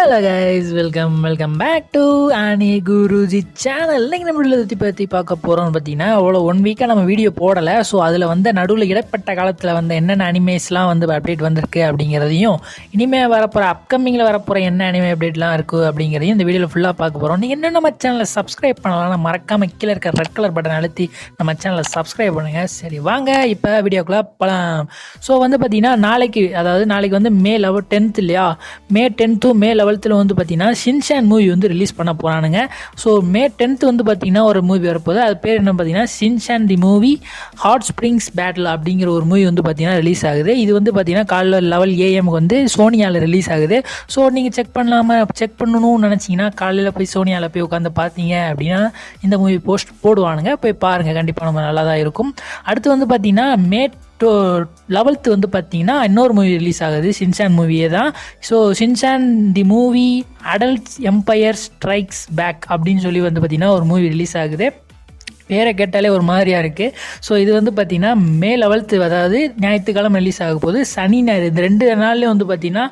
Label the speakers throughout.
Speaker 1: Hello guys, welcome back to Ani Guruji channel. இன்னைக்கு நம்ம பற்றி பார்க்க போகிறோம்னு பார்த்தீங்கன்னா, அவ்வளோ 1 வீக்காக நம்ம வீடியோ போடலை. ஸோ அதில் வந்து நடுவில் இடைப்பட்ட காலத்தில் வந்து என்னென்ன அனிமேஸ்லாம் வந்து அப்டேட் வந்திருக்கு அப்படிங்கிறதையும், இனிமேல் வரப்போகிற அப்கமிங்கில் வரப்போகிற என்ன அனிமே அப்டேட்லாம் இருக்குது அப்படிங்கிறதையும் இந்த வீடியோவில் ஃபுல்லாக பார்க்க போகிறோம். நீங்கள் இன்னும் நம்ம சேனலை சப்ஸ்கிரைப் பண்ணலாம், மறக்காமல் கீழே இருக்க ரெட் கலர் பட்டன் அழுத்தி நம்ம சேனலை சப்ஸ்கிரைப் பண்ணுங்கள். சரி வாங்க இப்போ வீடியோக்குள்ளே போகலாம். ஸோ வந்து பார்த்தீங்கன்னா நாளைக்கு வந்து மே 10th இல்லையா, மே 10th மே 11th வந்து பார்த்தீங்கன்னா ஷின்சான் மூவி வந்து ரிலீஸ் பண்ண போகிறானுங்க. ஸோ மே 10th வந்து பார்த்தீங்கன்னா ஒரு மூவி வரப்போகுது. அது பேர் என்ன பார்த்தீங்கன்னா Shinchan the movie hot springs battle அப்படிங்கிற ஒரு மூவி வந்து பார்த்தீங்கன்னா ரிலீஸ் ஆகுது. இது வந்து பார்த்தீங்கன்னா காலைல 11 AM வந்து சோனியாவில் ரிலீஸ் ஆகுது. ஸோ நீங்கள் செக் பண்ணணும்னு நினச்சிங்கன்னா காலையில் போய் சோனியாவில் போய் உட்காந்து பார்த்தீங்க அப்படின்னா இந்த மூவி போஸ்ட் போடுவானுங்க, போய் பாருங்கள். கண்டிப்பாக நம்ம நல்லா தான் இருக்கும். அடுத்து வந்து பார்த்தீங்கன்னா மே 11th வந்து பார்த்தீங்கன்னா இன்னொரு மூவி ரிலீஸ் ஆகுது, ஷின்சான் மூவியே தான். So Shinchan the movie adult empire strikes back அப்படின்னு சொல்லி வந்து பார்த்தீங்கன்னா ஒரு மூவி ரிலீஸ் ஆகுது. பேரை கேட்டாலே ஒரு மாதிரியாக இருக்குது. ஸோ இது வந்து பார்த்திங்கன்னா மே 11th, அதாவது ஞாயிற்றுக்கிழமை ரிலீஸ் ஆக போகுது. சனி ஞாயிறு இந்த 2 நாள்லேயும் வந்து பார்த்திங்கன்னா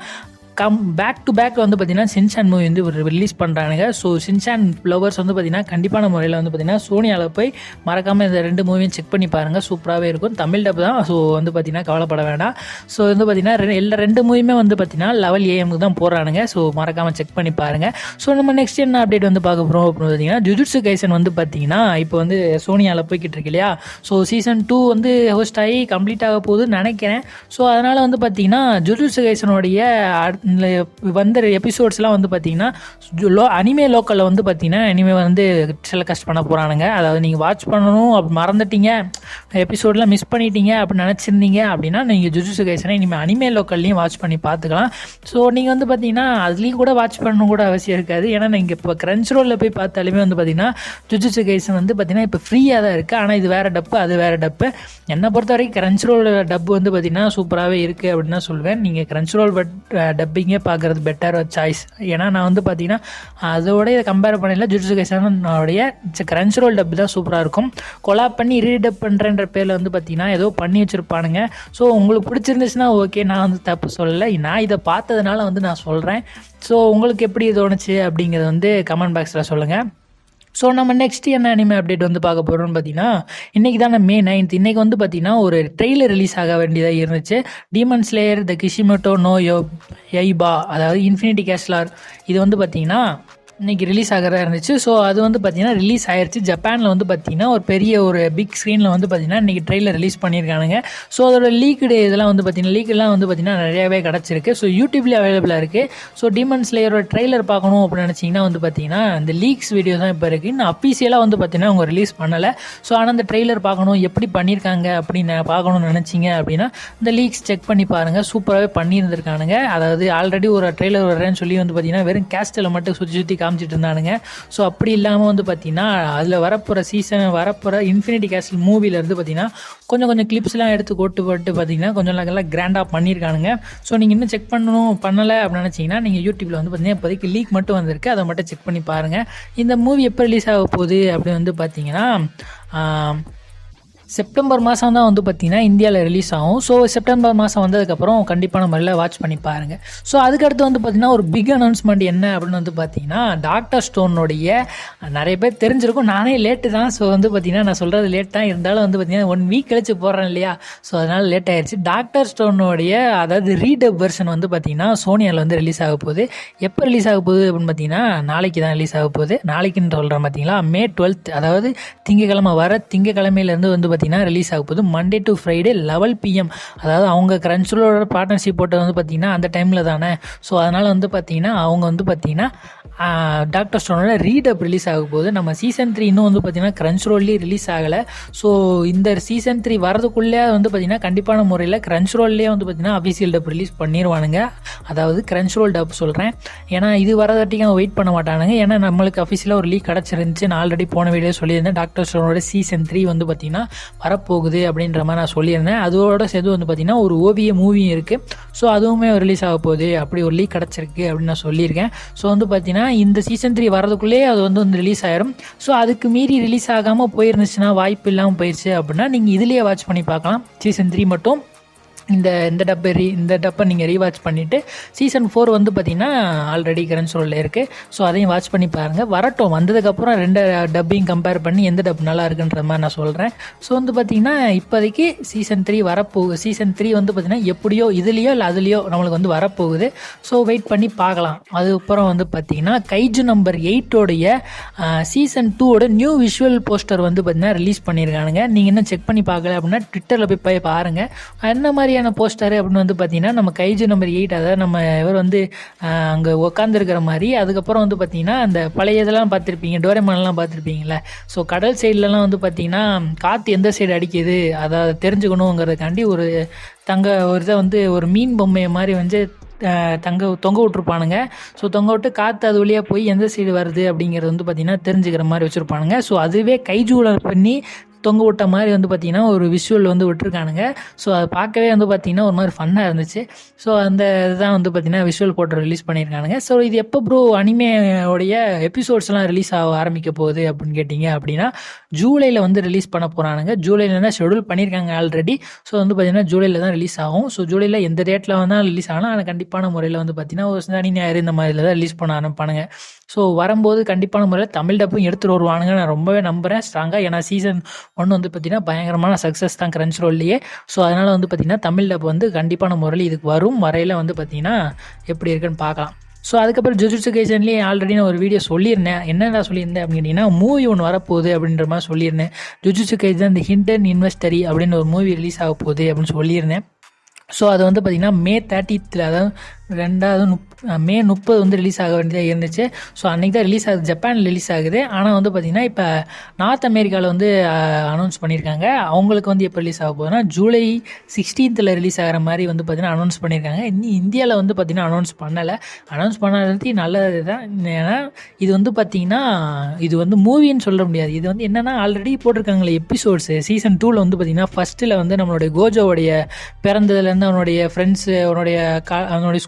Speaker 1: பேக் டு பேக் வந்து பார்த்திங்கன்னா ஷின்சான் மூவி வந்து ரிலீஸ் பண்ணுறானுங்க. ஸோ ஷின்சான் லவர்ஸ் வந்து பார்த்திங்கன்னா கண்டிப்பான முறையில் வந்து பார்த்திங்கன்னா சோனியாவில் போய் மறக்காமல் இந்த 2 மூவியும் செக் பண்ணி பாருங்கள். சூப்பராகவே இருக்கும். தமிழ் டப் தான். ஸோ வந்து பார்த்திங்கன்னா கவலைப்பட வேண்டாம். ஸோ வந்து பார்த்திங்கன்னா எல்லா 2 மூவியுமே வந்து பார்த்திங்கன்னா 11 AM தான் போடுறானுங்க. ஸோ மறக்காமல் செக் பண்ணி பாருங்கள். ஸோ நம்ம நெக்ஸ்ட் என்ன அப்டேட் வந்து பார்க்க போகிறோம் அப்படின்னு பார்த்தீங்கன்னா, ஜுஜுட்சு கைசன் வந்து பார்த்திங்கன்னா இப்போ வந்து சோனியாவில் போய்கிட்டு இருக்கு இல்லையா. ஸோ சீசன் 2 வந்து ஹோஸ்ட் ஆகி கம்ப்ளீட் ஆக போகுதுன்னு நினைக்கிறேன். ஸோ அதனால் வந்து பார்த்திங்கன்னா ஜுஜுட்சு கைசனுடைய வந்த எபிசோட்ஸ்லாம் வந்து பார்த்தீங்கன்னா அனிமே லோக்கலில் வந்து பார்த்தீங்கன்னா இனிமேல் வந்து டெலிகாஸ்ட் பண்ண போகிறானுங்க. அதாவது நீங்கள் வாட்ச் பண்ணணும் அப்படி மறந்துட்டீங்க, எபிசோடெலாம் மிஸ் பண்ணிட்டீங்க அப்படின்னு நினச்சிருந்தீங்க அப்படின்னா நீங்கள் ஜுஜுட்சு கைசனை இனிமேல் அனிமே லோக்கல்லையும் வாட்ச் பண்ணி பார்த்துக்கலாம். ஸோ நீங்கள் வந்து பார்த்தீங்கன்னா அதுலேயும் கூட வாட்ச் பண்ணணும் கூட அவசியம் இருக்காது. ஏன்னா நீங்கள் இப்போ கிரன்ச் ரோலில் போய் பார்த்தாலுமே வந்து பார்த்தீங்கன்னா ஜுஜுட்சு கைசன் வந்து பார்த்தீங்கன்னா இப்போ ஃப்ரீயாக தான் இருக்குது. ஆனால் இது வேறு டப்பு, அது வேறு டப்பு. என்னை பொறுத்த வரைக்கும் கிரன்ச் ரோல் டப்பு வந்து பார்த்தீங்கன்னா சூப்பராகவே இருக்குது அப்படின்னு தான் சொல்லுவேன். நீங்கள் கிரன்ச் ரோல் டப்பிங்கே பார்க்குறது பெட்டர் சாய்ஸ். ஏன்னா நான் வந்து பார்த்தீங்கன்னா அதோட இதை கம்பேர் பண்ணல, ஜுஜுட்சு கைசனுடைய கிரன்ச் ரோல் டப் தான் சூப்பராக இருக்கும். கொலாப் பண்ணி ரீடப் பண்ணுறன்ற பேரில் வந்து பார்த்தீங்கன்னா ஏதோ பண்ணி வச்சுருப்பானுங்க. ஸோ உங்களுக்கு பிடிச்சிருந்துச்சுன்னா ஓகே, நான் வந்து தப்பு சொல்லலை. நான் இதை பார்த்ததுனால வந்து நான் சொல்கிறேன். ஸோ உங்களுக்கு எப்படி தோணுச்சு அப்படிங்கிறது வந்து கமெண்ட் பாக்ஸில் சொல்லுங்கள். ஸோ நம்ம நெக்ஸ்ட் என்ன அனிமே அப்டேட் வந்து பார்க்க போகிறோம்னு பார்த்தீங்கன்னா, இன்றைக்கி தான் மே 9th. இன்றைக்கி வந்து பார்த்தீங்கன்னா ஒரு ட்ரெய்லர் ரிலீஸ் ஆக வேண்டியதாக இருந்துச்சு. டீமன் ஸ்லேயர் த கிஷிமோட்டோ நோ யைபா, அதாவது இன்ஃபினிட்டி கேஸ்லார், இது வந்து பார்த்தீங்கன்னா இன்றைக்கி ரிலீஸ் ஆகிறதா இருந்துச்சு. ஸோ அது வந்து பார்த்திங்கன்னா ரிலீஸ் ஆயிடுச்சு. ஜப்பானில் வந்து பார்த்திங்கன்னா ஒரு பிக் ஸ்க்ரீனில் வந்து பார்த்திங்கன்னா இன்றைக்கி ட்ரெய்லர் ரிலீஸ் பண்ணியிருக்கானுங்க. ஸோ அதோட லீக்டு இதெல்லாம் வந்து பார்த்திங்கன்னா லீக்கெல்லாம் வந்து பார்த்திங்கன்னா நிறையாவே கிடச்சிருக்கு. ஸோ யூடியூப்லேயே அவைலபிளாக இருக்குது. ஸோ டீமன் ஸ்லேயரோட ட்ரெய்லர் பார்க்கணும் அப்படின்னு நினச்சிங்கன்னா வந்து பார்த்திங்கன்னா இந்த லீக்ஸ் வீடியோ தான் இப்போ இருக்குது. இன்னும் அஃபீஷியலாக வந்து பார்த்திங்கன்னா அவங்க ரிலீஸ் பண்ணலை. ஸோ ஆனால் அந்த ட்ரெய்லர் பார்க்கணும், எப்படி பண்ணியிருக்காங்க அப்படின்னு பார்க்கணும்னு நினச்சிங்க அப்படின்னா இந்த லீக்ஸ் செக் பண்ணி பாருங்கள். சூப்பராகவே பண்ணியிருந்திருக்கானுங்க. அதாவது ஆல்ரெடி ஒரு ட்ரெய்லர் வர்றேன்னு சொல்லி வந்து பார்த்திங்கன்னா வெறும் கேஸ்டில் மட்டும் சுற்றி காமிச்சிட்டு இருந்தானுங்க. ஸோ அப்படி இல்லாமல் வந்து பார்த்தீங்கன்னா அதில் வரப்போகிற இன்ஃபினிட்டி கேஸ்டில் மூவியில் இருந்து பார்த்தீங்கன்னா கொஞ்சம் கிளிப்ஸ்லாம் எடுத்து போட்டு பார்த்தீங்கன்னா கொஞ்சம் நல்லா கிராண்டாக பண்ணியிருக்கானுங்க. ஸோ நீங்கள் இன்னும் செக் பண்ணலை அப்படின்னு நினச்சிங்கன்னா நீங்கள் யூடியூப்பில் வந்து பார்த்தீங்கன்னா இப்போதைக்கு லீக் மட்டும் வந்திருக்கு, அதை மட்டும் செக் பண்ணி பாருங்கள். இந்த மூவி எப்போ ரிலீஸ் ஆக போகுது அப்படின்னு வந்து பார்த்தீங்கன்னா செப்டம்பர் மாதம் தான் வந்து பார்த்திங்கன்னா இந்தியாவில் ரிலீஸ் ஆகும். ஸோ செப்டம்பர் மாதம் வந்ததுக்கப்புறம் கண்டிப்பான முறையில் வாட்ச் பண்ணி பாருங்கள். ஸோ அதுக்கடுத்து வந்து பார்த்திங்கன்னா ஒரு பிக் அனௌன்ஸ்மெண்ட் என்ன அப்படின்னு வந்து பார்த்திங்கன்னா, டாக்டர் ஸ்டோனுடைய நிறைய பேர் தெரிஞ்சிருக்கும், நானே லேட்டு தான். ஸோ வந்து பார்த்திங்கன்னா நான் சொல்கிறது லேட் தான், இருந்தாலும் வந்து பார்த்திங்கன்னா 1 வீக் கழிச்சு போடுறேன் இல்லையா. ஸோ அதனால் லேட் ஆகிடுச்சு. டாக்டர் ஸ்டோனுடைய அதாவது ரீடப் வெர்ஷன் வந்து பார்த்திங்கன்னா சோனியாவில் வந்து ரிலீஸ் ஆக போகுது. எப்போ ரிலீஸ் ஆக போகுது அப்படின்னு பார்த்திங்கன்னா நாளைக்கு தான் ரிலீஸ் ஆக போகுது. நாளைக்குன்னு சொல்கிறேன் பார்த்தீங்களா, மே 12th, அதாவது திங்கக்கிழமையிலேருந்து வந்து பார்த்திங்கன்னா ரிலீஸ் ஆக போகுது. Monday to Friday 11 PM. அதாவது அவங்க கிரன்ச்ரோலோட பார்ட்னர்ஷிப் போட்டது வந்து பார்த்திங்கன்னா அந்த டைமில் தானே. ஸோ அதனால் வந்து பார்த்திங்கன்னா அவங்க வந்து பார்த்திங்கன்னா டாக்டர் ஸ்டோனோட ரீடப் ரிலீஸ் ஆக போகுது. நம்ம சீசன் 3 இன்னும் வந்து பார்த்திங்கன்னா கிரன்ச்ரோல்லேயே ரிலீஸ் ஆகலை. ஸோ இந்த சீசன் 3 வரதுக்குள்ளே வந்து பார்த்திங்கன்னா கண்டிப்பான முறையில் கிரன்ச்ரோல்லேயே வந்து பார்த்திங்கன்னா அஃபீஷியல் டப் ரிலீஸ் பண்ணிடுவானுங்க. அதாவது கிரன்ச்ரோல் டப் சொல்கிறேன், ஏன்னா இது வரதாட்டிக்கு அவங்க வெயிட் பண்ண மாட்டானுங்க. ஏன்னா நம்மளுக்கு அஃபீஷியலாக ஒரு லீக் கிடச்சிருந்துச்சு. நான் ஆல்ரெடி போன வீடியோ சொல்லியிருந்தேன், டாக்டர் ஸ்டோனோட சீசன் 3 வந்து பார்த்திங்கன்னா வரப்போகுது அப்படின்ற மாதிரி நான் சொல்லியிருந்தேன். அதோட சேர்த்து வந்து பார்த்திங்கன்னா ஒரு ஓவிய மூவியும் இருக்குது. ஸோ அதுவுமே ரிலீஸ் ஆக போகுது, அப்படி ஒரு லீக் கிடச்சிருக்கு அப்படின்னு நான் சொல்லியிருக்கேன். ஸோ வந்து பார்த்திங்கன்னா இந்த சீசன் 3 வரதுக்குள்ளேயே அது வந்து ரிலீஸ் ஆயிரும். ஸோ அதுக்கு மீறி ரிலீஸ் ஆகாமல் போயிருந்துச்சுன்னா, வாய்ப்பு இல்லாமல் போயிடுச்சு அப்படின்னா நீங்கள் இதுலேயே வாட்ச் பண்ணி பார்க்கலாம். சீசன் 3 மட்டும் இந்த டப்பை நீங்கள் ரீவாட்ச் பண்ணிவிட்டு சீசன் 4 வந்து பார்த்திங்கன்னா ஆல்ரெடி கிரன்ச்ரோலில் இருக்குது. ஸோ அதையும் வாட்ச் பண்ணி பாருங்கள். வரட்டும், வந்ததுக்கப்புறம் 2 டப்பையும் கம்பேர் பண்ணி எந்த டப் நல்லா இருக்குன்ற மாதிரி நான் சொல்கிறேன். ஸோ வந்து பார்த்திங்கன்னா இப்போதைக்கு சீசன் 3 வரப்போகுது. சீசன் 3 வந்து பார்த்திங்கன்னா எப்படியோ இதுலேயோ இல்லை அதுலேயோ நம்மளுக்கு வந்து வரப்போகுது. ஸோ வெயிட் பண்ணி பார்க்கலாம். அதுக்கப்புறம் வந்து பார்த்திங்கன்னா kaiju number 8 season 2 new visual poster வந்து பார்த்திங்கன்னா ரிலீஸ் பண்ணியிருக்கானுங்க. நீங்கள் இன்னும் செக் பண்ணி பார்க்கல அப்படின்னா ட்விட்டரில் போய் பாருங்கள். என்ன மாதிரியான போஸ்டர் அப்படின்னு வந்து பார்த்தீங்கன்னா நம்ம கைஜு நம்பர் 8, அதாவது நம்ம இவர் வந்து அங்கே உட்காந்துருக்கிற மாதிரி. அதுக்கப்புறம் வந்து பார்த்தீங்கன்னா அந்த பழைய இதெல்லாம் பார்த்துருப்பீங்க, டோரேமான்லாம் பார்த்துருப்பீங்களே. ஸோ கடல் சைட்லலாம் வந்து பார்த்தீங்கன்னா காற்று எந்த சைடு அடிக்குது அதை தெரிஞ்சுக்கணுங்கிறதுக்காண்டி ஒரு இதை வந்து ஒரு மீன் பொம்மையை மாதிரி வந்து தொங்க விட்டுருப்பானுங்க. ஸோ தொங்க விட்டு காற்று அது வழியாக போய் எந்த சைடு வருது அப்படிங்கிறது வந்து பார்த்திங்கன்னா தெரிஞ்சுக்கிற மாதிரி வச்சுருப்பானுங்க. ஸோ அதுவே கைஜூவில் பண்ணி தொங்க விட்ட மாதிரி வந்து பார்த்திங்கன்னா ஒரு விஷுவல் வந்து விட்டுருக்கானுங்க. ஸோ அதை பார்க்கவே வந்து பார்த்திங்கன்னா ஒரு மாதிரி ஃபன்னாக இருந்துச்சு. ஸோ அந்த இதுதான் வந்து பார்த்திங்கன்னா விஷுவல் போட்டு ரிலீஸ் பண்ணியிருக்கானுங்க. ஸோ இது எப்போ ப்ரோ அனிமேயோடைய எபிசோட்ஸ்லாம் ரிலீஸ் ஆக ஆரம்பிக்க போகுது அப்படின்னு கேட்டிங்க அப்படின்னா ஜூலையில் வந்து ரிலீஸ் பண்ண போகிறானுங்க. ஜூலையில் தான் ஷெடியூல் பண்ணியிருக்காங்க ஆல்ரெடி. ஸோ வந்து பார்த்திங்கன்னா ஜூலையில் தான் ரிலீஸ் ஆகும். ஸோ ஜூலையில் எந்த டேட்டில் வந்தால் ரிலீஸ் ஆகணும், ஆனால் கண்டிப்பான முறையில் வந்து பார்த்திங்கன்னா ஒரு சனி ஞாயிறு இந்த மாதிரில தான் ரிலீஸ் பண்ண ஆரம்பிப்பானுங்க. ஸோ வரும்போது கண்டிப்பான முறையில் தமிழ் டப்பும் எடுத்துகிட்டு வருவானுங்க நான் ரொம்பவே நம்புகிறேன் ஸ்ட்ராங்காக. ஏன்னா சீசன் 1 வந்து பார்த்திங்கன்னா பயங்கரமான சக்ஸஸ் தான் கிரன்ச்ரோல்லையே. ஸோ அதனால் வந்து பார்த்திங்கன்னா தமிழ் டப் வந்து கண்டிப்பான முறையில் இதுக்கு வரும் வரையில் வந்து பார்த்திங்கன்னா எப்படி இருக்குன்னு பார்க்கலாம். ஸோ அதுக்கப்புறம் ஜுஜுட்சு கைசன்லேயே ஆல்ரெடி நான் ஒரு வீடியோ சொல்லியிருந்தேன். என்னடா சொல்லியிருந்தேன் அப்படின்னு கேட்டிங்கன்னா மூவி ஒன்று வரப்போகுது அப்படின்ற மாதிரி சொல்லியிருந்தேன். ஜுஜுட்சு கைசன் தி ஹிடன் இன்வெஸ்டரி அப்படின்னு ஒரு மூவி ரிலீஸ் ஆக போகுது அப்படின்னு சொல்லியிருந்தேன். ஸோ அது வந்து பார்த்திங்கன்னா May 30, அதாவது May 30 வந்து ரிலீஸ் ஆக வேண்டியதாக இருந்துச்சு. ஸோ அன்றைக்கி தான் ரிலீஸ் ஆகுது, ஜப்பானில் ரிலீஸ் ஆகுது. ஆனால் வந்து பார்த்திங்கன்னா இப்போ நார்த் அமெரிக்காவில் வந்து அனௌன்ஸ் பண்ணியிருக்காங்க. அவங்களுக்கு வந்து எப்போ ரிலீஸ் ஆக போகுதுன்னா July 16 ரிலீஸ் ஆகிற மாதிரி வந்து பார்த்திங்கன்னா அனௌன்ஸ் பண்ணியிருக்காங்க. இன்னும் இந்தியாவில் வந்து பார்த்திங்கன்னா அனௌன்ஸ் பண்ணலை. அனௌன்ஸ் பண்ணது நல்லது தான். ஏன்னா இது வந்து பார்த்திங்கன்னா இது வந்து மூவின்னு சொல்ல முடியாது. இது வந்து என்னென்னா ஆல்ரெடி போட்டிருக்காங்களே எபிசோட்ஸு. சீசன் 2 வந்து பார்த்திங்கன்னா ஃபஸ்ட்டில் வந்து நம்மளுடைய கோஜோவுடைய பிறந்ததுலேருந்து அவனுடைய ஃப்ரெண்ட்ஸு அவனுடைய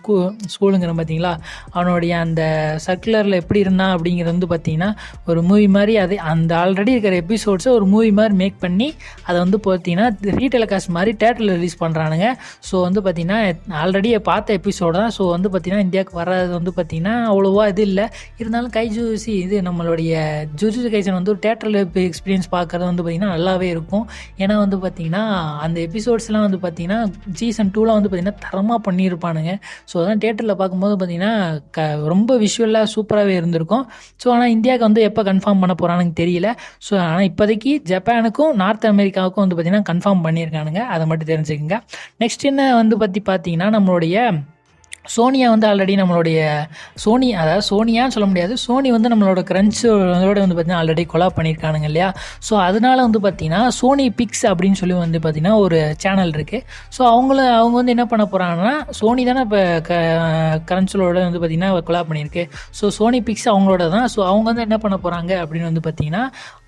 Speaker 1: ஸ்கூலுங்கிற பார்த்தீங்களா, அவனுடைய அந்த சர்க்குலரில் எப்படி இருந்தான் அப்படிங்கிறது வந்து பார்த்திங்கன்னா ஒரு மூவி மாதிரி அது அந்த ஆல்ரெடி இருக்கிற எபிசோட்ஸை ஒரு மூவி மாதிரி மேக் பண்ணி அதை வந்து பார்த்திங்கன்னா ரீடெலிகாஸ்ட் மாதிரி தேட்டரில் ரிலீஸ் பண்ணுறானுங்க. ஸோ வந்து பார்த்திங்கன்னா ஆல்ரெடி பார்த்த எபிசோடு தான். ஸோ வந்து பார்த்திங்கன்னா இந்தியாவுக்கு வர்றது வந்து பார்த்திங்கன்னா அவ்வளோவா இது இல்லை. இருந்தாலும் இது நம்மளுடைய ஜுஜுட்சு கைசன் வந்து ஒரு தேட்டரில் எக்ஸ்பீரியன்ஸ் பார்க்குறது வந்து பார்த்திங்கன்னா நல்லாவே இருக்கும். ஏன்னா வந்து பார்த்திங்கன்னா அந்த எபிசோட்ஸ்லாம் வந்து பார்த்திங்கன்னா சீசன் 2 வந்து பார்த்திங்கன்னா தரமாக பண்ணியிருப்பானுங்க. ஸோ அதான் தேட்டரில் பார்க்கும்போது பார்த்திங்கன்னா ரொம்ப விஷுவலாக சூப்பராகவே இருந்திருக்கும். ஸோ ஆனால் இந்தியாவுக்கு வந்து எப்போ கன்ஃபார்ம் பண்ண போகிறானுங்க தெரியல. ஸோ ஆனால் இப்போதைக்கு ஜப்பானுக்கும் நார்த் அமெரிக்காவுக்கும் வந்து பார்த்திங்கன்னா கன்ஃபார்ம் பண்ணியிருக்கானுங்க. அதை மட்டும் தெரிஞ்சுக்கோங்க. நெக்ஸ்ட் என்ன வந்து பார்த்திங்கன்னா நம்மளுடைய சோனியா வந்து ஆல்ரெடி நம்மளுடைய சோனியான்னு சொல்ல முடியாது, சோனி வந்து நம்மளோட கிரன்ச்சோட வந்து பார்த்திங்கன்னா ஆல்ரெடி கொலாப் பண்ணியிருக்கானுங்க இல்லையா. ஸோ அதனால வந்து பார்த்திங்கன்னா சோனி பிக்ஸ் அப்படின்னு சொல்லி வந்து பார்த்திங்கன்னா ஒரு சேனல் இருக்குது. ஸோ அவங்க வந்து என்ன பண்ண போகிறாங்கன்னா சோனி தானே இப்போ கிரன்ச்சலோட வந்து பார்த்திங்கன்னா கொலாப் பண்ணியிருக்கு. ஸோ சோனி பிக்ஸ் அவங்களோட தான். ஸோ அவங்க வந்து என்ன பண்ண போகிறாங்க அப்படின்னு வந்து பார்த்திங்கன்னா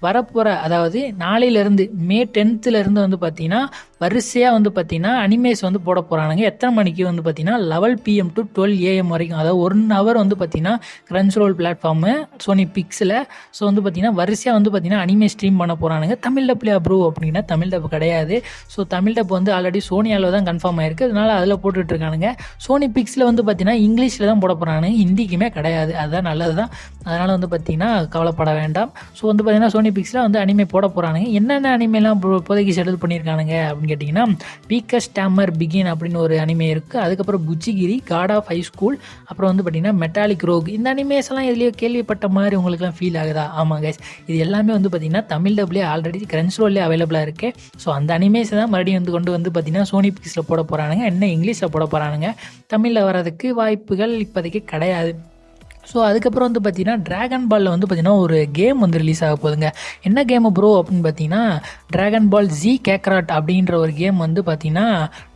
Speaker 1: வரப்போகிற அதாவது நாளையிலேருந்து May 10 வந்து பார்த்திங்கன்னா வரிசையாக வந்து பார்த்திங்கன்னா அனிமேஸ் வந்து போட போகிறானுங்க. எத்தனை மணிக்கு வந்து பார்த்திங்கன்னா 11 PM to 12 AM வரைக்கும், அதாவது 1 hour வந்து பார்த்திங்கன்னா கிரன்ச்ரோல் பிளாட்ஃபார்மு சோனி பிக்ஸில். ஸோ வந்து பார்த்திங்கன்னா வரிசையாக வந்து பார்த்திங்கன்னா அனிமே ஸ்ட்ரீம் பண்ண போகிறானுங்க. தமிழ் டப்லையா ப்ரோ அப்படின்னா தமிழ் டப் கிடையாது. ஸோ தமிழ் டப் வந்து ஆல்ரெடி சோனியாவில் தான் கன்ஃபார்ம் ஆயிருக்கு. அதனால் அதில் போட்டுட்ருக்கானுங்க. சோனி பிக்ஸில் வந்து பார்த்திங்கன்னா இங்கிலீஷில் தான் போட போகிறானுங்க, ஹிந்திக்குமே கிடையாது. அதுதான் நல்லது தான். அதனால் வந்து பார்த்திங்கன்னா கவலைப்பட வேண்டாம். ஸோ வந்து பார்த்திங்கன்னா சோனி பிக்ஸில் வந்து அனிமே போட போகிறானுங்க. என்னென்ன அனிமேலாம் இப்போதைக்கு ஷெடியூல் பண்ணியிருக்கானுங்க அப்படின்னு கேட்டிங்கன்னா வீக்கஸ்ட் டேமர் பிகின் அப்படின்னு ஒரு அனிமே இருக்குது. அதுக்கப்புறம் புச்சிகிரி, காட் ஆஃப் ஹை ஸ்கூல், அப்புறம் வந்து பார்த்திங்கன்னா மெட்டாலிக் ரோக். இந்த அனிமேஸ் எல்லாம் இதுலேயே கேள்விப்பட்ட மாதிரி உங்களுக்குலாம் ஃபீல் ஆகுதா? ஆமாம் கைஸ், இது எல்லாமே வந்து பார்த்திங்கன்னா தமிழ் டப்லேயே ஆல்ரெடி கிரன்ச்ரோல்லே அவைலபிளாக இருக்குது. ஸோ அந்த அனிமேஸை தான் மறுபடியும் வந்து கொண்டு வந்து பார்த்திங்கன்னா சோனி பிக்ஸில் போட போகிறானுங்க. என்ன இங்கிலீஷில் போட போகிறானுங்க, தமிழில் வர்றதுக்கு வாய்ப்புகள் இப்போதைக்கு கிடையாது. ஸோ அதுக்கப்புறம் வந்து பார்த்திங்கன்னா ட்ராகன் பாலில் வந்து பார்த்திங்கன்னா ஒரு கேம் வந்து ரிலீஸ் ஆக போகுதுங்க. என்ன கேமு ப்ரோ அப்படின்னு பார்த்தீங்கன்னா ட்ராகன் பால் ஜி கேக்ராட் அப்படின்ற ஒரு கேம் வந்து பார்த்திங்கன்னா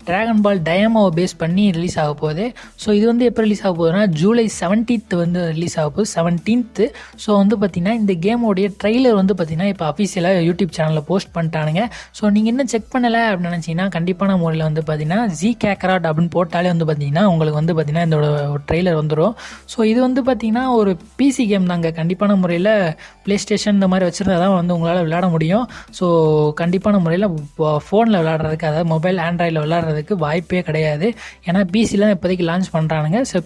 Speaker 1: ட்ராகன் பால் டயமாவை பேஸ் பண்ணி ரிலீஸ் ஆக போகுது. ஸோ இது வந்து எப்போ ரிலீஸ் ஆக போகுதுன்னா July 17 வந்து ரிலீஸ் ஆக போகுது, 17th. ஸோ வந்து பார்த்திங்கன்னா இந்த கேமோடைய ட்ரெய்லர் வந்து பார்த்திங்கன்னா இப்போ அஃபீஷியலாக யூடியூப் சேனலில் போஸ்ட் பண்ணிட்டானுங்க. ஸோ நீங்கள் இன்னும் செக் பண்ணலை அப்படின்னு நினச்சிங்கன்னா கண்டிப்பான முறையில் வந்து பார்த்திங்கன்னா ஜி கேக்ராட் அப்படின்னு போட்டாலே வந்து பார்த்திங்கன்னா உங்களுக்கு வந்து பார்த்திங்கன்னா இந்த ட்ரெய்லர் வந்துடும். ஸோ இது வந்து பார்த்திங்கன்னா ஒரு பிசி கேம் தாங்க. கண்டிப்பான முறையில் ப்ளே ஸ்டேஷன் இந்த மாதிரி வச்சுருந்தா தான் வந்து உங்களால் விளையாட முடியும். ஸோ கண்டிப்பான முறையில் ஃபோனில் விளையாடுறதுக்கு, அதாவது மொபைல் ஆண்ட்ராய்டில் விளையாடுறதுக்கு ஆகிறதுக்கு வாய்ப்பே கிடையாது. ஏன்னா பிசியில் தான் இப்போதைக்கு லான்ச் பண்ணுறானுங்க. ஸோ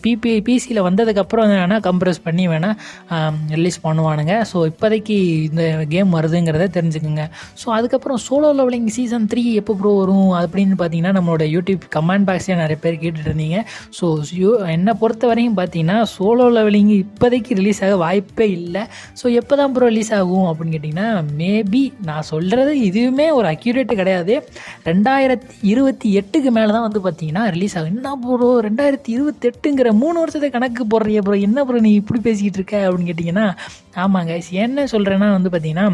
Speaker 1: பிசியில் வந்ததுக்கப்புறம் வேணால் கம்ப்ரஸ் பண்ணி வேணால் ரிலீஸ் பண்ணுவானுங்க. ஸோ இப்போதைக்கு இந்த கேம் வருதுங்கிறத தெரிஞ்சுக்குங்க. ஸோ அதுக்கப்புறம் சோலோ லெவலிங் சீசன் 3 எப்போ ப்ரோ வரும் அப்படின்னு பார்த்தீங்கன்னா நம்மளோட யூடியூப் கமெண்ட் பாக்ஸில் நிறைய பேர் கேட்டுட்டு இருந்தீங்க. ஸோ என்னை பொறுத்த வரையும் பார்த்தீங்கன்னா சோலோ லெவலிங் இப்போதைக்கு ரிலீஸ் ஆக வாய்ப்பே இல்லை. ஸோ எப்போ தான் ப்ரோ ரிலீஸ் ஆகும் அப்படின்னு கேட்டிங்கன்னா, மேபி நான் சொல்கிறது இதுவுமே ஒரு அக்யூரேட்டு கிடையாது. 2028க்கு மேலே தான் வந்து பார்த்தீங்கன்னா ரிலீஸ் ஆகும். என்ன ப்ரோ 2028ங்கிற 3 வருஷத்தை கணக்கு போடுறிய ப்ரோ, என்ன ப்ரோ நீ இப்படி பேசிக்கிட்டு இருக்க அப்படின்னு கேட்டிங்கன்னா, ஆமாங்க. என்ன சொல்கிறேன்னா வந்து பார்த்தீங்கன்னா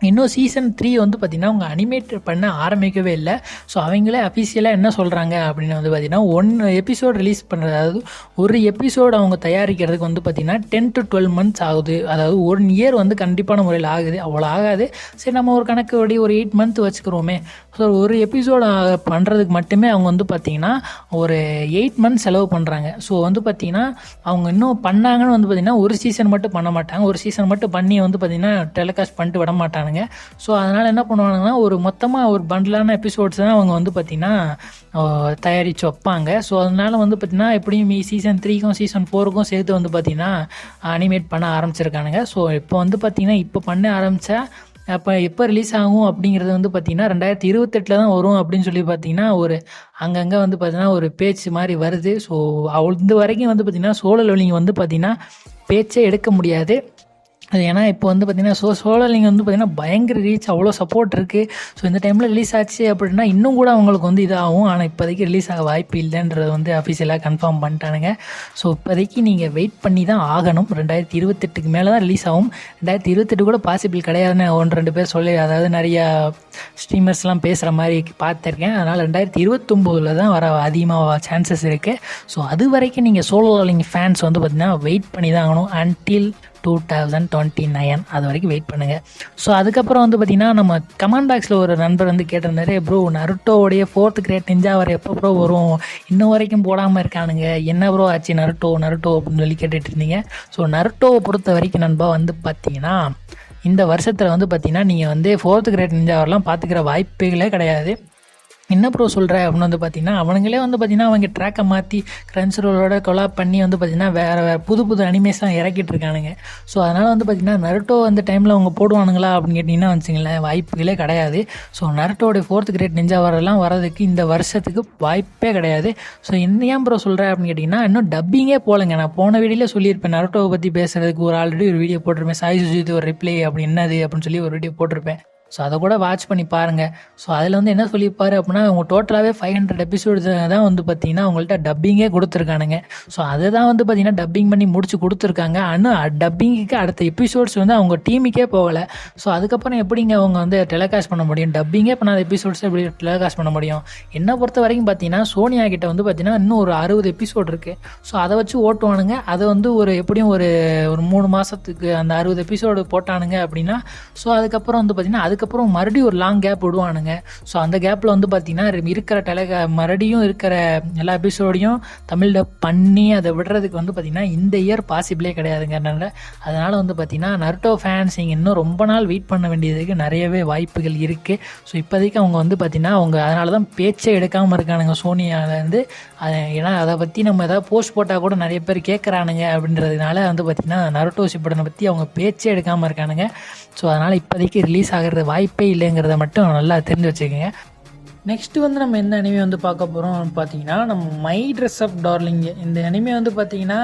Speaker 1: இன்னும் சீசன் 3 வந்து பார்த்திங்கன்னா அவங்க அனிமேட் பண்ண ஆரம்பிக்கவே இல்லை. ஸோ அவங்களே அஃபிஷியலாக என்ன சொல்கிறாங்க அப்படின்னு வந்து பார்த்திங்கன்னா 1 எபிசோட் ரிலீஸ் பண்ணுறது, அதாவது ஒரு எபிசோடு அவங்க தயாரிக்கிறதுக்கு வந்து பார்த்திங்கன்னா 10 to 12 months ஆகுது. அதாவது 1 year வந்து கண்டிப்பான முறையில் ஆகுது. அவ்வளோ ஆகாது. சரி நம்ம ஒரு கணக்கு படி ஒரு 8 month வச்சுக்கிறோமே. ஸோ ஒரு எபிசோடு பண்ணுறதுக்கு மட்டுமே அவங்க வந்து பார்த்திங்கன்னா ஒரு 8 months செலவு பண்ணுறாங்க. ஸோ வந்து பார்த்திங்கன்னா அவங்க இன்னும் பண்ணாங்கன்னு வந்து பார்த்திங்கன்னா ஒரு சீசன் மட்டும் பண்ண மாட்டாங்க. ஒரு சீசன் மட்டும் பண்ணி வந்து பார்த்திங்கன்னா டெலிகாஸ்ட் பண்ணிட்டு விட மாட்டாங்க. ஸோ அதனால் என்ன பண்ணுவாங்கன்னா ஒரு மொத்தமாக ஒரு பண்டிலான எபிசோட்ஸ் தான் அவங்க வந்து பார்த்திங்கன்னா தயாரித்து வைப்பாங்க. ஸோ அதனால் வந்து பார்த்திங்கன்னா எப்படியும் சீசன் 3க்கும் சீசன் 4க்கும் சேர்த்து வந்து பார்த்திங்கன்னா அனிமேட் பண்ண ஆரம்பிச்சிருக்கானுங்க. ஸோ இப்போ வந்து பார்த்திங்கன்னா இப்போ பண்ண ஆரம்பித்தா அப்போ எப்போ ரிலீஸ் ஆகும் அப்படிங்கிறது வந்து பார்த்திங்கன்னா 2028 தான் வரும் அப்படின்னு சொல்லி பார்த்திங்கன்னா ஒரு அங்கங்கே வந்து பார்த்திங்கன்னா ஒரு பேச்சு மாதிரி வருது. ஸோ இந்த வரைக்கும் வந்து பார்த்திங்கன்னா சோலோ லெவலிங் வந்து பார்த்திங்கன்னா பேச்சே எடுக்க முடியாது. அது ஏன்னா இப்போ வந்து பார்த்திங்கன்னா சோலோ லெவலிங் வந்து பார்த்திங்கன்னா பயங்கர ரீச், அவ்வளோ சப்போர்ட் இருக்குது. ஸோ இந்த டைமில் ரிலீஸ் ஆச்சு அப்படின்னா இன்னும் கூட அவங்களுக்கு வந்து இதாகும். ஆனால் இப்போதைக்கு ரிலீஸ் ஆக வாய்ப்பு இல்லைன்றது வந்து அஃபிஷியலாக கன்ஃபார்ம் பண்ணிட்டானுங்க. ஸோ இப்போதைக்கு நீங்கள் வெயிட் பண்ணி தான் ஆகணும். 2028க்கு மேலே தான் ரிலீஸ் ஆகும். 2028 கூட பாசிபிள் கிடையாதுன்னு 1-2 பேர் சொல்லி, அதாவது நிறையா ஸ்ட்ரீமர்ஸ்லாம் பேசுகிற மாதிரி பார்த்துருக்கேன். அதனால் 2029 தான் வர அதிகமாக சான்சஸ் இருக்குது. ஸோ அது வரைக்கும் நீங்கள் சோலோ லெவலிங் ஃபேன்ஸ் வந்து பார்த்திங்கன்னா வெயிட் பண்ணி தான் ஆகணும். அன்டில் 2029 அது வரைக்கும் வெயிட் பண்ணுங்கள். ஸோ அதுக்கப்புறம் வந்து பார்த்திங்கன்னா நம்ம கமெண்ட் பாக்ஸில் ஒரு நண்பர் வந்து கேட்டிருந்தாரு, ப்ரோ நருட்டோவுடைய 4th கிரேட் நிஞ்சா வர எப்போ ப்ரோ வரும், இன்னும் வரைக்கும் போடாமல் இருக்கானுங்க, என்ன ப்ரோ ஆச்சு நருட்டோ அப்படின்னு சொல்லி கேட்டுட்டு இருந்தீங்க. ஸோ நருட்டோவை பொறுத்த வரைக்கும் நண்பா வந்து பார்த்திங்கன்னா இந்த வருஷத்தில் வந்து பார்த்திங்கன்னா நீங்கள் வந்து 4th கிரேட் நிஞ்சா வரலாம் பார்த்துக்கிற வாய்ப்புகளே கிடையாது. என்ன ப்ரோ சொல்கிற அப்படின்னு வந்து பார்த்திங்கன்னா அவனுங்களே வந்து பார்த்திங்கன்னா அவங்க ட்ராக்கை மாற்றி கிரன்ச்ரோலோட கொலாப் பண்ணி வந்து பார்த்திங்கன்னா வேறு புது அனிமேஷன் இறக்கிட்டு இருக்கானுங்க. ஸோ அதனால் வந்து பார்த்திங்கன்னா நருட்டோ அந்த டைமில் அவங்க போடுவானுங்களா அப்படின்னு கேட்டிங்கன்னா வச்சுங்களேன் வாய்ப்புகளே கிடையாது. ஸோ நருட்டோடைய 4th கிரேட் நிஞ்சா வரதுக்கு இந்த வருஷத்துக்கு வாய்ப்பே கிடையாது. ஸோ ஏன் ப்ரோ சொல்கிறேன் அப்படின்னு கேட்டிங்கன்னா இன்னும் டப்பிங்கே போகலைங்க. நான் போன வீடியோவில் சொல்லியிருப்பேன் நருட்டோவை பற்றி பேசுகிறதுக்கு ஆல்ரெடி ஒரு வீடியோ போட்டிருப்பேன். சாய் சுஜித் ஒரு ரிப்ளை அப்படி என்னது அப்படின்னு சொல்லி ஒரு வீடியோ போட்டிருப்பேன். ஸோ அதை கூட வாட்ச் பண்ணி பாருங்கள். ஸோ அதில் வந்து என்ன சொல்லியிருப்பார் அப்படின்னா அவங்க டோட்டலாகவே 500 எபிசோட்ஸ் தான் வந்து பார்த்திங்கன்னா அவங்கள்ட்ட டப்பிங்கே கொடுத்துருக்கானுங்க. ஸோ அதை தான் வந்து பார்த்திங்கன்னா டப்பிங் பண்ணி முடிச்சு கொடுத்துருக்காங்க. ஆனால் டப்பிங்குக்கு அடுத்த எபிசோட்ஸ் வந்து அவங்க டீமுக்கே போகலை. ஸோ அதுக்கப்புறம் எப்படிங்க அவங்க வந்து டெலிகாஸ்ட் பண்ண முடியும்? டப்பிங்கே பண்ணாத எபிசோட்ஸ் எப்படி டெலிகாஸ்ட் பண்ண முடியும்? என்னை பொறுத்த வரைக்கும் பார்த்திங்கன்னா சோனியா கிட்ட வந்து பார்த்திங்கன்னா இன்னும் ஒரு 60 எபிசோட் இருக்குது. ஸோ அதை வச்சு ஓட்டுவானுங்க. அதை வந்து எப்படியும் ஒரு 3 மாதத்துக்கு அந்த 60 எபிசோடு போட்டானுங்க அப்படின்னா ஸோ அதுக்கப்புறம் வந்து பார்த்திங்கன்னா அதுக்கப்புறம் மறுபடியும் ஒரு லாங் கேப் விடுவானுங்க. ஸோ அந்த கேப்பில் வந்து பார்த்திங்கன்னா இருக்கிற மறுபடியும் இருக்கிற எல்லா எபிசோடையும் தமிழில் பண்ணி அதை விடுறதுக்கு வந்து பார்த்திங்கன்னா இந்த இயர் பாசிபிளே கிடையாதுங்க. அதனால் வந்து பார்த்திங்கன்னா நருட்டோ ஃபேன்ஸ் இங்கே இன்னும் ரொம்ப நாள் வெயிட் பண்ண வேண்டியதுக்கு நிறையவே வாய்ப்புகள் இருக்குது. ஸோ இப்போதைக்கு அவங்க வந்து பார்த்திங்கன்னா அவங்க அதனால தான் பேச்சே எடுக்காமல் இருக்கானுங்க சோனியாவிலேருந்து. ஏன்னா அதை பற்றி நம்ம ஏதாவது போஸ்ட் போட்டால் கூட நிறைய பேர் கேட்குறானுங்க அப்படின்றதுனால வந்து பார்த்திங்கன்னா நருட்டோ ஷிப்புடனை பற்றி அவங்க பேச்சே எடுக்காமல் இருக்கானுங்க. ஸோ அதனால் இப்போதைக்கு ரிலீஸ் ஆகிறது வாய்ப்பே இல்லைங்கிறத மட்டும் நல்லா தெரிஞ்சு வச்சுக்கோங்க. நெக்ஸ்ட்டு வந்து நம்ம எந்த அனிமே வந்து பார்க்க போகிறோம் பார்த்தீங்கன்னா நம்ம மை ட்ரெஸ் அப் டார்லிங். இந்த அனிமே வந்து பார்த்திங்கன்னா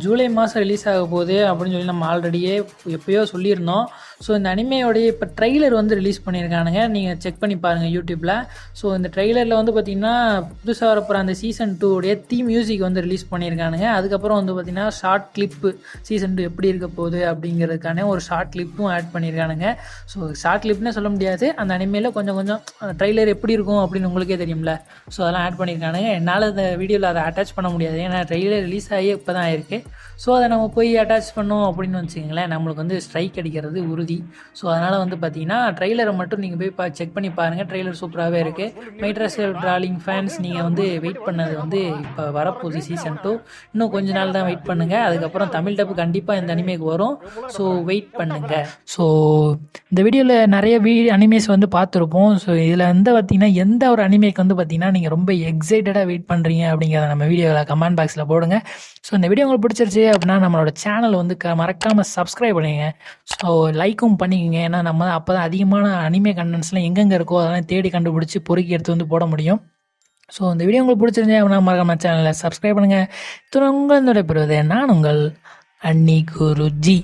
Speaker 1: ஜூலை மாதம் ரிலீஸ் ஆக போகுது அப்படின்னு சொல்லி நம்ம ஆல்ரெடியே எப்போயோ சொல்லியிருந்தோம். ஸோ இந்த அனிமையோடைய இப்போ ட்ரெய்லர் வந்து ரிலீஸ் பண்ணியிருக்கானுங்க. நீங்கள் செக் பண்ணி பாருங்கள் யூடியூப்பில். ஸோ இந்த ட்ரெய்லரில் வந்து பார்த்திங்கன்னா புதுசாக வரப்போகிற அந்த சீசன் 2 தீம் மியூசிக் வந்து ரிலீஸ் பண்ணியிருக்கானுங்க. அதுக்கப்புறம் வந்து பார்த்திங்கன்னா ஷார்ட் கிளிப்பு சீசன் 2 எப்படி இருக்க போகுது அப்படிங்கிறதுக்கான ஒரு ஷார்ட் கிளிப்பும் ஆட் பண்ணியிருக்கானுங்க. ஸோ ஷார்ட் கிளிப்னே சொல்ல முடியாது, அந்த அனிமையில் கொஞ்சம் ட்ரெய்லர் எப்படி இருக்கும் அப்படின்னு உங்களுக்கே தெரியும்ல. ஸோ அதெல்லாம் ஆட் பண்ணியிருக்கானுங்க. என்னால் அந்த வீடியோவில் அதை அட்டாச் பண்ண முடியாது, ஏன்னா ட்ரெய்லர் ரிலீஸ் ஆகி இப்போ தான் ஆயிருக்கு. ஸோ அதை நம்ம போய் அட்டாச் பண்ணோம் அப்படின்னு வச்சுக்கோங்களேன் நம்மளுக்கு வந்து ஸ்ட்ரைக் அடிக்கிறது உறுதி. பற்றி. ஸோ அதனால் வந்து பார்த்தீங்கன்னா ட்ரெய்லரை மட்டும் நீங்கள் போய் செக் பண்ணி பாருங்கள். ட்ரெய்லர் சூப்பராகவே இருக்குது. மைட்ரஸ் டார்லிங் ஃபேன்ஸ் நீங்கள் வந்து வெயிட் பண்ணது வந்து இப்போ வரப்போகுது சீசன் 2. இன்னும் கொஞ்ச நாள் தான் வெயிட் பண்ணுங்கள். அதுக்கப்புறம் தமிழ் டப்பு கண்டிப்பாக இந்த அனிமேக்கு வரும். ஸோ வெயிட் பண்ணுங்கள். ஸோ இந்த வீடியோவில் நிறைய அனிமேஸ் வந்து பார்த்துருப்போம். ஸோ இதில் வந்து பார்த்தீங்கன்னா எந்த ஒரு அனிமேக்கு வந்து பார்த்தீங்கன்னா நீங்கள் ரொம்ப எக்ஸைட்டடாக வெயிட் பண்ணுறீங்க அப்படிங்கிறத நம்ம வீடியோவில் கமெண்ட் பாக்ஸில் போடுங்க. ஸோ இந்த வீடியோ உங்களுக்கு பிடிச்சிருச்சு அப்படின்னா நம்மளோட சேனல் வந்து மறக்காமல் சப்ஸ்கிரைப் பண்ணுங்க. ஸோ லைக்கும் பண்ணிக்கோங்க. ஏன்னா நம்ம அப்போ தான் அதிகமான அனிமே கண்டென்ட்ஸ்லாம் எங்கெங்கே இருக்கோ அதெல்லாம் தேடி கண்டுபிடிச்சி பொறுக்கி எடுத்து வந்து போட முடியும். ஸோ இந்த வீடியோ உங்களுக்கு பிடிச்சிருந்தேன் அப்படின்னா மறக்காம சேனலை சப்ஸ்கிரைப் பண்ணுங்கள். இத்துடன் உங்கள் பெறுவது நான் உங்கள் அன்னி குருஜி.